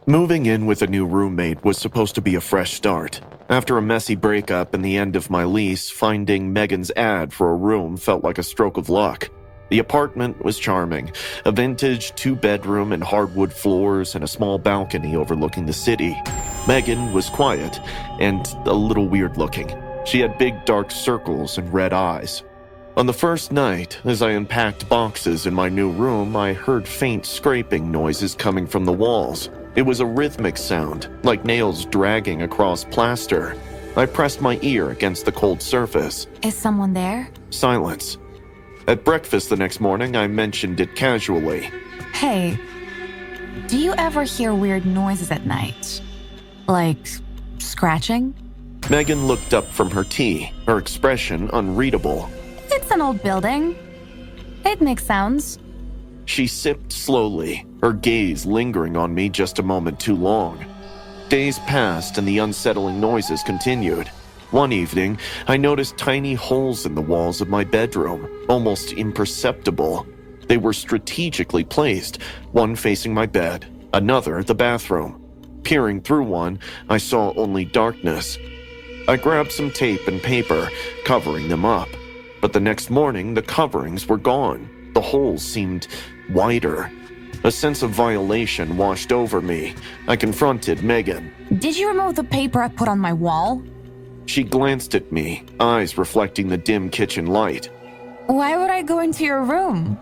Moving in with a new roommate was supposed to be a fresh start. After a messy breakup and the end of my lease, finding Megan's ad for a room felt like a stroke of luck. The apartment was charming, a vintage 2-bedroom and hardwood floors and a small balcony overlooking the city. Megan was quiet and a little weird looking. She had big dark circles and red eyes. On the first night, as I unpacked boxes in my new room, I heard faint scraping noises coming from the walls. It was a rhythmic sound, like nails dragging across plaster. I pressed my ear against the cold surface. Is someone there? Silence. At breakfast the next morning, I mentioned it casually. Hey, do you ever hear weird noises at night? Like scratching? Megan looked up from her tea, her expression unreadable. It's an old building. It makes sounds. She sipped slowly, her gaze lingering on me just a moment too long. Days passed and the unsettling noises continued. One evening, I noticed tiny holes in the walls of my bedroom, almost imperceptible. They were strategically placed, one facing my bed, another the bathroom. Peering through one, I saw only darkness. I grabbed some tape and paper, covering them up. But the next morning, the coverings were gone. The holes seemed wider. A sense of violation washed over me. I confronted Megan. Did you remove the paper I put on my wall? She glanced at me, eyes reflecting the dim kitchen light. Why would I go into your room?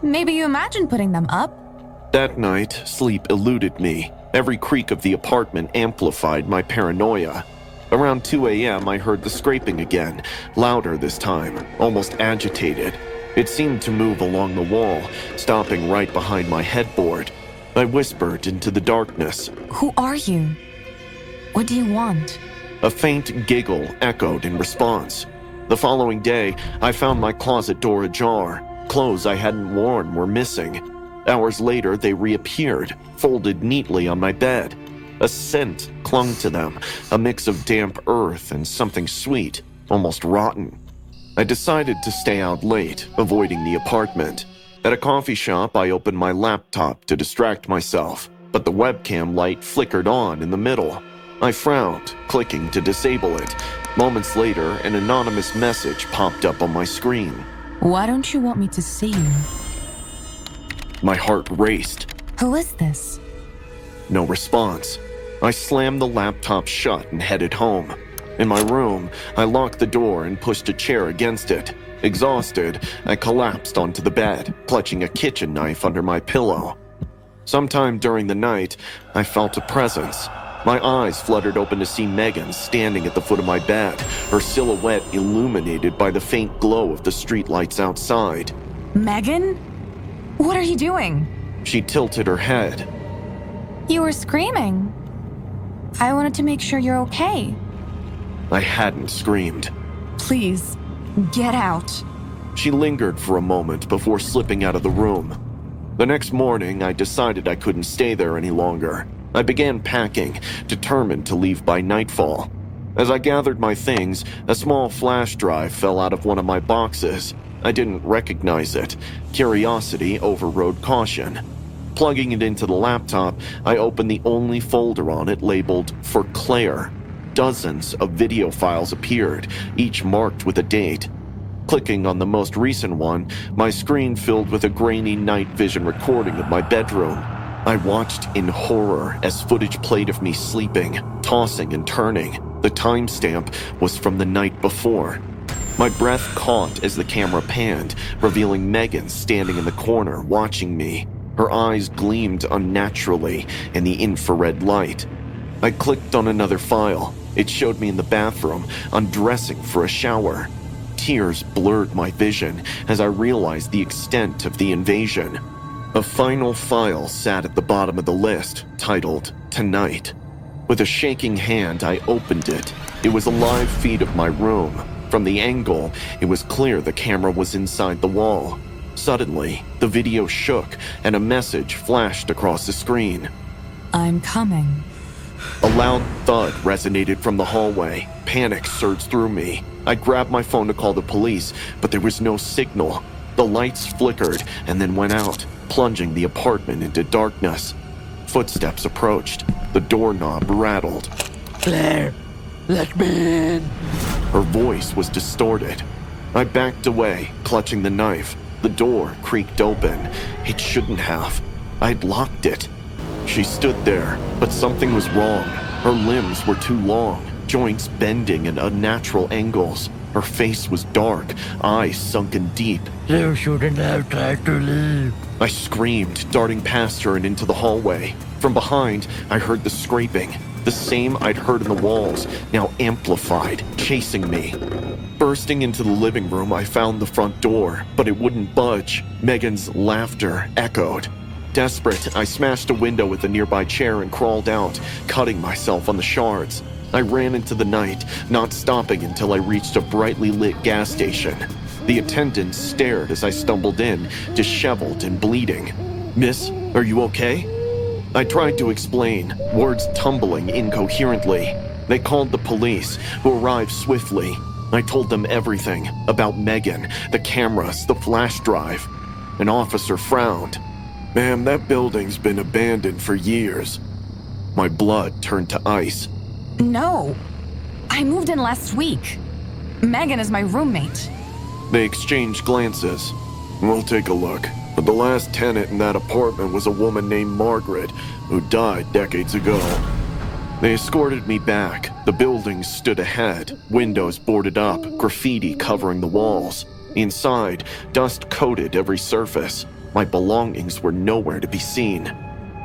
Maybe you imagined putting them up? That night, sleep eluded me. Every creak of the apartment amplified my paranoia. Around 2 a.m., I heard the scraping again, louder this time, almost agitated. It seemed to move along the wall, stopping right behind my headboard. I whispered into the darkness. Who are you? What do you want? A faint giggle echoed in response. The following day, I found my closet door ajar. Clothes I hadn't worn were missing. Hours later, they reappeared, folded neatly on my bed. A scent clung to them, a mix of damp earth and something sweet, almost rotten. I decided to stay out late, avoiding the apartment. At a coffee shop, I opened my laptop to distract myself, but the webcam light flickered on in the middle. I frowned, clicking to disable it. Moments later, an anonymous message popped up on my screen. Why don't you want me to see you? My heart raced. Who is this? No response. I slammed the laptop shut and headed home. In my room, I locked the door and pushed a chair against it. Exhausted, I collapsed onto the bed, clutching a kitchen knife under my pillow. Sometime during the night, I felt a presence. My eyes fluttered open to see Megan standing at the foot of my bed, her silhouette illuminated by the faint glow of the streetlights outside. Megan? What are you doing? She tilted her head. You were screaming. I wanted to make sure you're okay. I hadn't screamed. Please, get out. She lingered for a moment before slipping out of the room. The next morning, I decided I couldn't stay there any longer. I began packing, determined to leave by nightfall. As I gathered my things, a small flash drive fell out of one of my boxes. I didn't recognize it. Curiosity overrode caution. Plugging it into the laptop, I opened the only folder on it labeled "For Claire." Dozens of video files appeared, each marked with a date. Clicking on the most recent one, my screen filled with a grainy night vision recording of my bedroom. I watched in horror as footage played of me sleeping, tossing and turning. The timestamp was from the night before. My breath caught as the camera panned, revealing Megan standing in the corner watching me. Her eyes gleamed unnaturally in the infrared light. I clicked on another file. It showed me in the bathroom, undressing for a shower. Tears blurred my vision as I realized the extent of the invasion. A final file sat at the bottom of the list, titled "Tonight." With a shaking hand, I opened it. It was a live feed of my room. From the angle, it was clear the camera was inside the wall. Suddenly, the video shook and a message flashed across the screen. I'm coming. A loud thud resonated from the hallway. Panic surged through me. I grabbed my phone to call the police, but there was no signal. The lights flickered and then went out, plunging the apartment into darkness. Footsteps approached. The doorknob rattled. Claire, let me in. Her voice was distorted. I backed away, clutching the knife. The door creaked open. It shouldn't have. I'd locked it. She stood there, but something was wrong. Her limbs were too long, joints bending at unnatural angles. Her face was dark, eyes sunken deep. You shouldn't have tried to leave. I screamed, darting past her and into the hallway. From behind, I heard the scraping, the same I'd heard in the walls, now amplified, chasing me. Bursting into the living room, I found the front door, but it wouldn't budge. Megan's laughter echoed. Desperate, I smashed a window with a nearby chair and crawled out, cutting myself on the shards. I ran into the night, not stopping until I reached a brightly lit gas station. The attendant stared as I stumbled in, disheveled and bleeding. "Miss, are you okay?" I tried to explain, words tumbling incoherently. They called the police, who arrived swiftly. I told them everything about Megan, the cameras, the flash drive. An officer frowned. "Ma'am, that building's been abandoned for years." My blood turned to ice. No. I moved in last week. Megan is my roommate. They exchanged glances. "We'll take a look. But the last tenant in that apartment was a woman named Margaret, who died decades ago." They escorted me back. The building stood ahead, windows boarded up, graffiti covering the walls. Inside, dust coated every surface. My belongings were nowhere to be seen.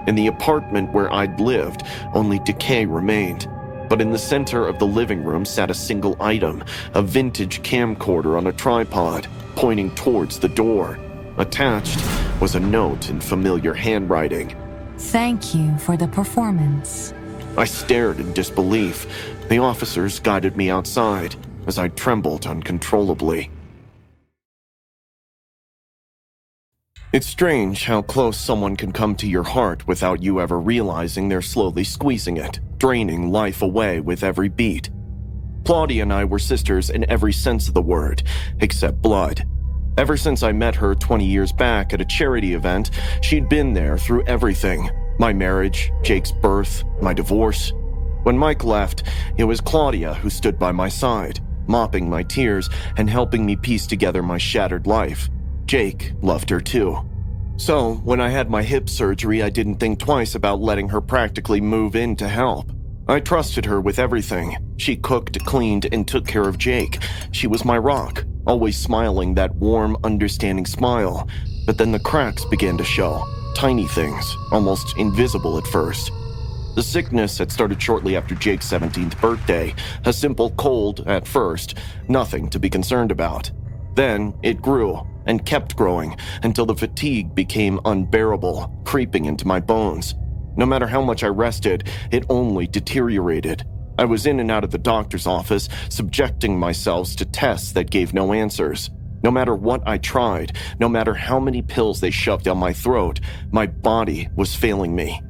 In the apartment where I'd lived, only decay remained. But in the center of the living room sat a single item, a vintage camcorder on a tripod, pointing towards the door. Attached was a note in familiar handwriting. Thank you for the performance. I stared in disbelief. The officers guided me outside as I trembled uncontrollably. It's strange how close someone can come to your heart without you ever realizing they're slowly squeezing it, draining life away with every beat. Claudia and I were sisters in every sense of the word, except blood. Ever since I met her 20 years back at a charity event, she'd been there through everything. My marriage, Jake's birth, my divorce. When Mike left, it was Claudia who stood by my side, mopping my tears and helping me piece together my shattered life. Jake loved her too. So, when I had my hip surgery, I didn't think twice about letting her practically move in to help. I trusted her with everything. She cooked, cleaned, and took care of Jake. She was my rock, always smiling that warm, understanding smile. But then the cracks began to show. Tiny things, almost invisible at first. The sickness had started shortly after Jake's 17th birthday. A simple cold at first, nothing to be concerned about. Then it grew and kept growing until the fatigue became unbearable, creeping into my bones. No matter how much I rested, it only deteriorated. I was in and out of the doctor's office, subjecting myself to tests that gave no answers. No matter what I tried, no matter how many pills they shoved down my throat, my body was failing me.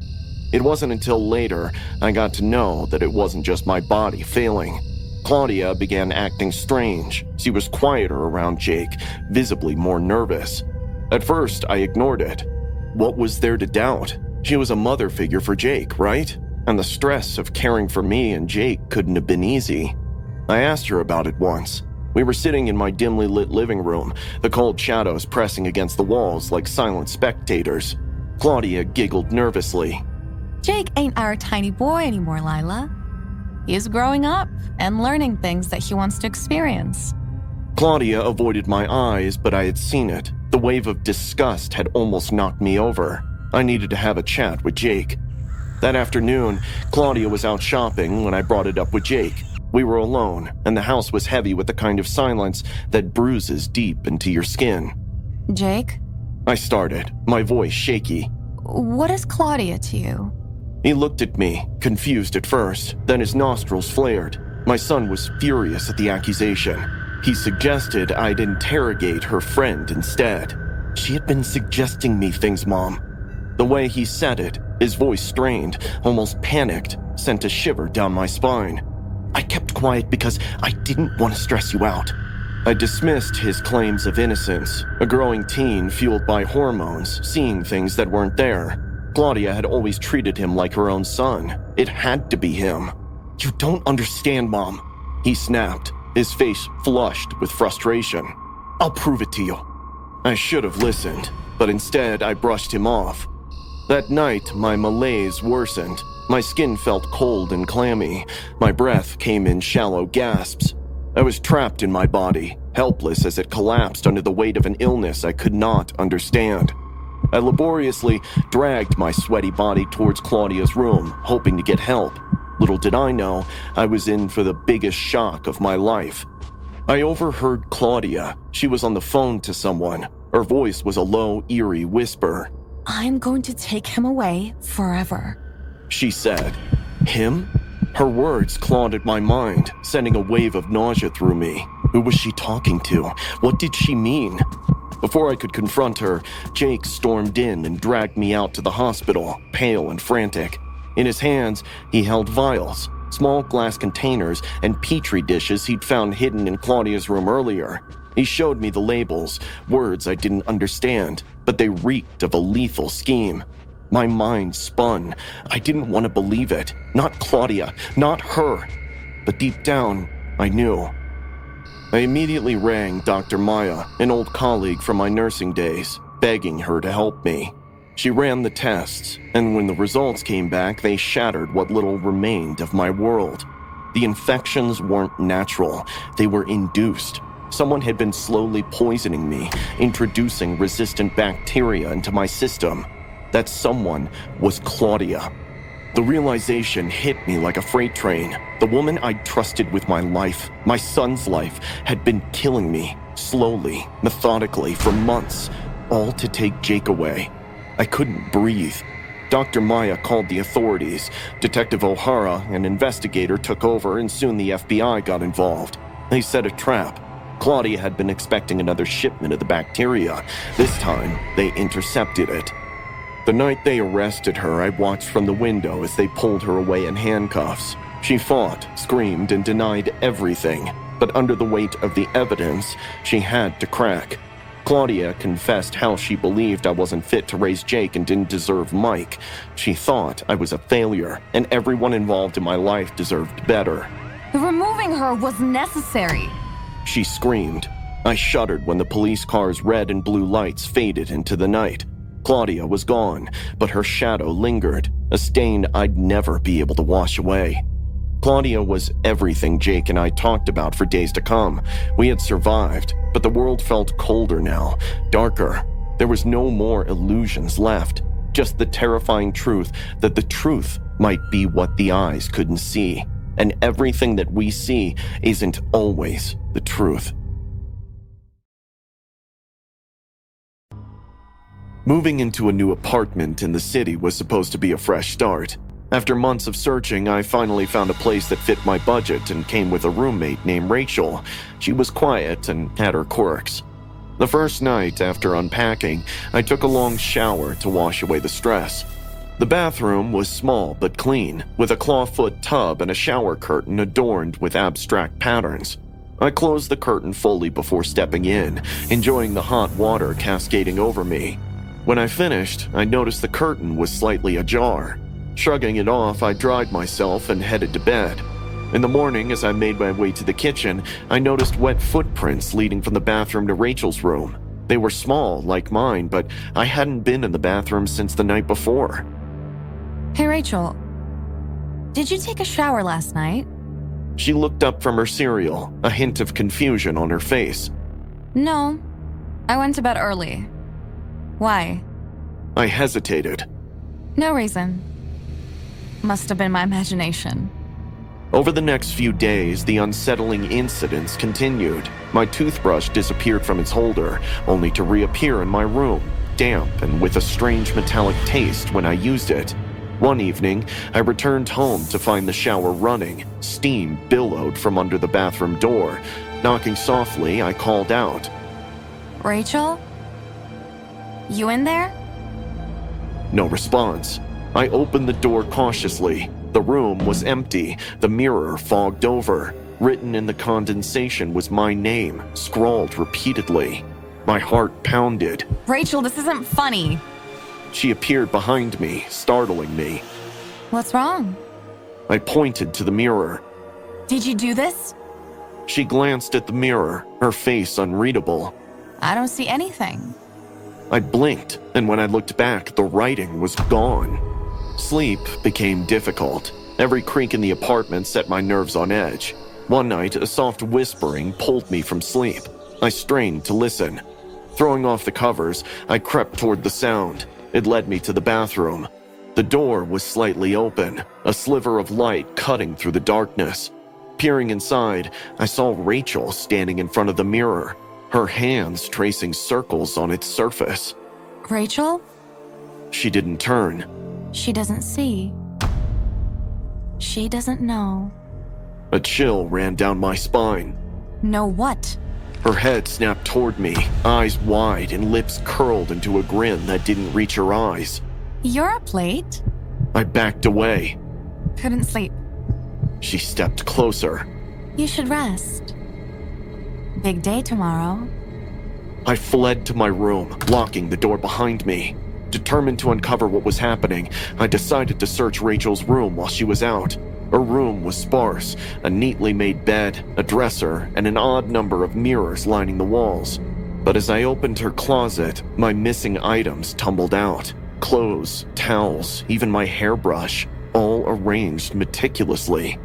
It wasn't until later I got to know that it wasn't just my body failing. Claudia began acting strange. She was quieter around Jake, visibly more nervous. At first, I ignored it. What was there to doubt? She was a mother figure for Jake, right? And the stress of caring for me and Jake couldn't have been easy. I asked her about it once. We were sitting in my dimly lit living room, the cold shadows pressing against the walls like silent spectators. Claudia giggled nervously. Jake ain't our tiny boy anymore, Lila. He's growing up and learning things that he wants to experience. Claudia avoided my eyes, but I had seen it. The wave of disgust had almost knocked me over. I needed to have a chat with Jake. That afternoon, Claudia was out shopping when I brought it up with Jake. We were alone, and the house was heavy with the kind of silence that bruises deep into your skin. Jake? I started, my voice shaky. What is Claudia to you? He looked at me, confused at first, then his nostrils flared. My son was furious at the accusation. He suggested I'd interrogate her friend instead. She had been suggesting me things, Mom. The way he said it, his voice strained, almost panicked, sent a shiver down my spine. I kept quiet because I didn't want to stress you out. I dismissed his claims of innocence, a growing teen fueled by hormones, seeing things that weren't there. Claudia had always treated him like her own son. It had to be him. "You don't understand, Mom," he snapped, his face flushed with frustration. "I'll prove it to you." I should have listened, but instead I brushed him off. That night, my malaise worsened. My skin felt cold and clammy. My breath came in shallow gasps. I was trapped in my body, helpless as it collapsed under the weight of an illness I could not understand. I laboriously dragged my sweaty body towards Claudia's room, hoping to get help. Little did I know, I was in for the biggest shock of my life. I overheard Claudia. She was on the phone to someone. Her voice was a low, eerie whisper. "I'm going to take him away forever," she said. Him? Her words clawed at my mind, sending a wave of nausea through me. Who was she talking to? What did she mean? Before I could confront her, Jake stormed in and dragged me out to the hospital, pale and frantic. In his hands, he held vials, small glass containers, and petri dishes he'd found hidden in Claudia's room earlier. He showed me the labels, words I didn't understand, but they reeked of a lethal scheme. My mind spun. I didn't want to believe it. Not Claudia, not her. But deep down, I knew. I immediately rang Dr. Maya, an old colleague from my nursing days, begging her to help me. She ran the tests, and when the results came back, they shattered what little remained of my world. The infections weren't natural. They were induced. Someone had been slowly poisoning me, introducing resistant bacteria into my system. That someone was Claudia. The realization hit me like a freight train. The woman I'd trusted with my life, my son's life, had been killing me, slowly, methodically, for months, all to take Jake away. I couldn't breathe. Dr. Maya called the authorities. Detective O'Hara, an investigator, took over, and soon the FBI got involved. They set a trap. Claudia had been expecting another shipment of the bacteria. This time, they intercepted it. The night they arrested her, I watched from the window as they pulled her away in handcuffs. She fought, screamed, and denied everything. But under the weight of the evidence, she had to crack. Claudia confessed how she believed I wasn't fit to raise Jake and didn't deserve Mike. She thought I was a failure, and everyone involved in my life deserved better. "Removing her was necessary," she screamed. I shuddered when the police car's red and blue lights faded into the night. Claudia was gone, but her shadow lingered, a stain I'd never be able to wash away. Claudia was everything Jake and I talked about for days to come. We had survived, but the world felt colder now, darker. There was no more illusions left, just the terrifying truth that the truth might be what the eyes couldn't see, and everything that we see isn't always the truth. Moving into a new apartment in the city was supposed to be a fresh start. After months of searching, I finally found a place that fit my budget and came with a roommate named Rachel. She was quiet and had her quirks. The first night after unpacking, I took a long shower to wash away the stress. The bathroom was small but clean, with a clawfoot tub and a shower curtain adorned with abstract patterns. I closed the curtain fully before stepping in, enjoying the hot water cascading over me. When I finished, I noticed the curtain was slightly ajar. Shrugging it off, I dried myself and headed to bed. In the morning, as I made my way to the kitchen, I noticed wet footprints leading from the bathroom to Rachel's room. They were small, like mine, but I hadn't been in the bathroom since the night before. "Hey, Rachel. Did you take a shower last night?" She looked up from her cereal, a hint of confusion on her face. "No. I went to bed early." "Why?" I hesitated. "No reason. Must have been my imagination." Over the next few days, the unsettling incidents continued. My toothbrush disappeared from its holder, only to reappear in my room, damp and with a strange metallic taste when I used it. One evening, I returned home to find the shower running. Steam billowed from under the bathroom door. Knocking softly, I called out. "Rachel? You in there?" No response. I opened the door cautiously. The room was empty, the mirror fogged over. Written in the condensation was my name, scrawled repeatedly. My heart pounded. "Rachel, this isn't funny." She appeared behind me, startling me. What's wrong? I pointed to the mirror. Did you do this? She glanced at the mirror, her face unreadable. I don't see anything. I blinked, and when I looked back, the writing was gone. Sleep became difficult. Every creak in the apartment set my nerves on edge. One night, a soft whispering pulled me from sleep. I strained to listen. Throwing off the covers, I crept toward the sound. It led me to the bathroom. The door was slightly open, a sliver of light cutting through the darkness. Peering inside, I saw Rachel standing in front of the mirror, her hands tracing circles on its surface. Rachel? She didn't turn. She doesn't see. She doesn't know. A chill ran down my spine. Know what? Her head snapped toward me, eyes wide and lips curled into a grin that didn't reach her eyes. You're up late. I backed away. Couldn't sleep. She stepped closer. You should rest. Big day tomorrow. I fled to my room, locking the door behind me. Determined to uncover what was happening, I decided to search Rachel's room while she was out. Her room was sparse, a neatly made bed, a dresser, and an odd number of mirrors lining the walls. But as I opened her closet, my missing items tumbled out. Clothes, towels, even my hairbrush, all arranged meticulously.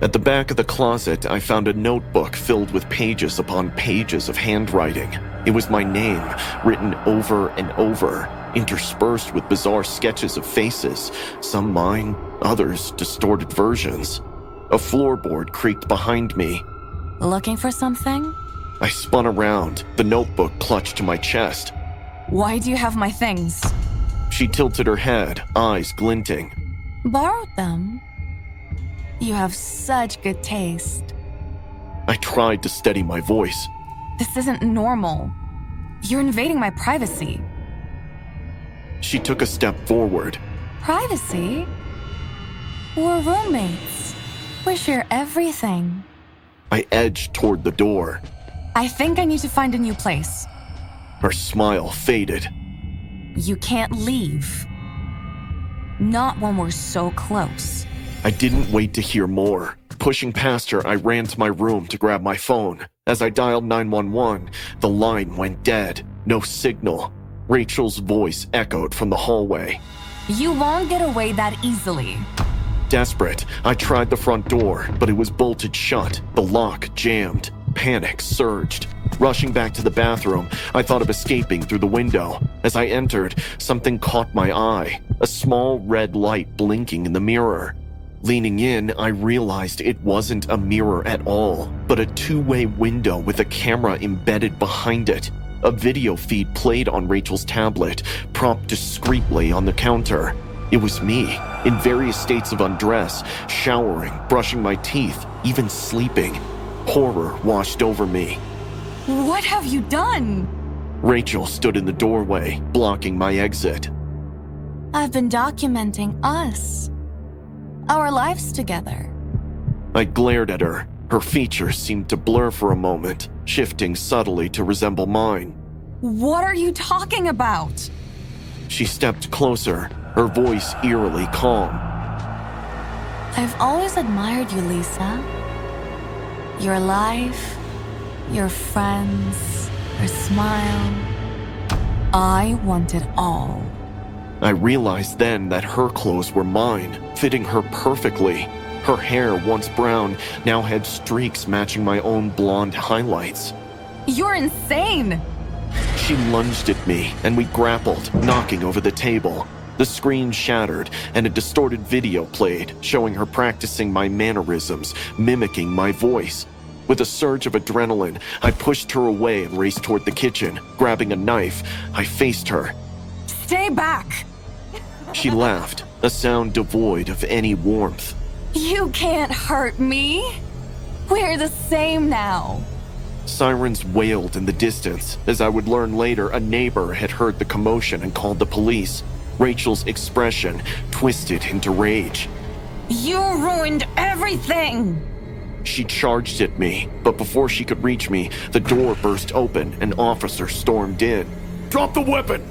At the back of the closet, I found a notebook filled with pages upon pages of handwriting. It was my name, written over and over, interspersed with bizarre sketches of faces, some mine, others distorted versions. A floorboard creaked behind me. Looking for something? I spun around, the notebook clutched to my chest. Why do you have my things? She tilted her head, eyes glinting. Borrowed them. You have such good taste. I tried to steady my voice. This isn't normal. You're invading my privacy. She took a step forward. Privacy? We're roommates. We share everything. I edged toward the door. I think I need to find a new place. Her smile faded. You can't leave. Not when we're so close. I didn't wait to hear more. Pushing past her, I ran to my room to grab my phone. As I dialed 911, the line went dead. No signal. Rachel's voice echoed from the hallway. You won't get away that easily. Desperate, I tried the front door, but it was bolted shut, the lock jammed. Panic surged. Rushing back to the bathroom, I thought of escaping through the window. As I entered, something caught my eye, a small red light blinking in the mirror. Leaning in, I realized it wasn't a mirror at all, but a two-way window with a camera embedded behind it. A video feed played on Rachel's tablet, propped discreetly on the counter. It was me, in various states of undress, showering, brushing my teeth, even sleeping. Horror washed over me. What have you done? Rachel stood in the doorway, blocking my exit. I've been documenting us. Our lives together. I glared at her. Her features seemed to blur for a moment, shifting subtly to resemble mine. What are you talking about? She stepped closer, her voice eerily calm. I've always admired you, Lisa. Your life, your friends, your smile. I want it all. I realized then that her clothes were mine, fitting her perfectly. Her hair, once brown, now had streaks matching my own blonde highlights. You're insane! She lunged at me, and we grappled, knocking over the table. The screen shattered, and a distorted video played, showing her practicing my mannerisms, mimicking my voice. With a surge of adrenaline, I pushed her away and raced toward the kitchen. Grabbing a knife, I faced her. Stay back! She laughed, a sound devoid of any warmth. You can't hurt me. We're the same now. Sirens wailed in the distance. As I would learn later, a neighbor had heard the commotion and called the police. Rachel's expression twisted into rage. You ruined everything! She charged at me, but before she could reach me, the door burst open and an officer stormed in. "Drop the weapon!"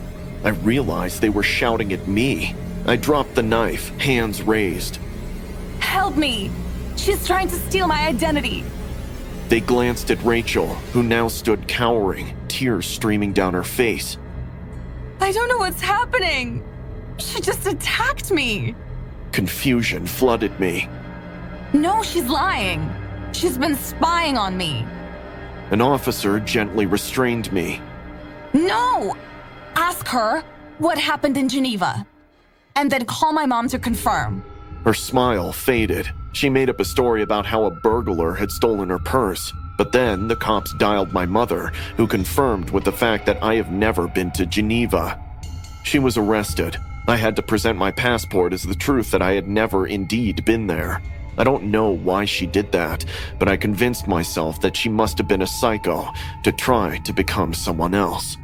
I realized they were shouting at me. I dropped the knife, hands raised. Help me! She's trying to steal my identity. They glanced at Rachel, who now stood cowering, tears streaming down her face. I don't know what's happening. She just attacked me. Confusion flooded me. No, she's lying. She's been spying on me. An officer gently restrained me. No! Ask her what happened in Geneva, and then call my mom to confirm. Her smile faded. She made up a story about how a burglar had stolen her purse. But then the cops dialed my mother, who confirmed with the fact that I have never been to Geneva. She was arrested. I had to present my passport as the truth that I had never indeed been there. I don't know why she did that, but I convinced myself that she must have been a psycho to try to become someone else.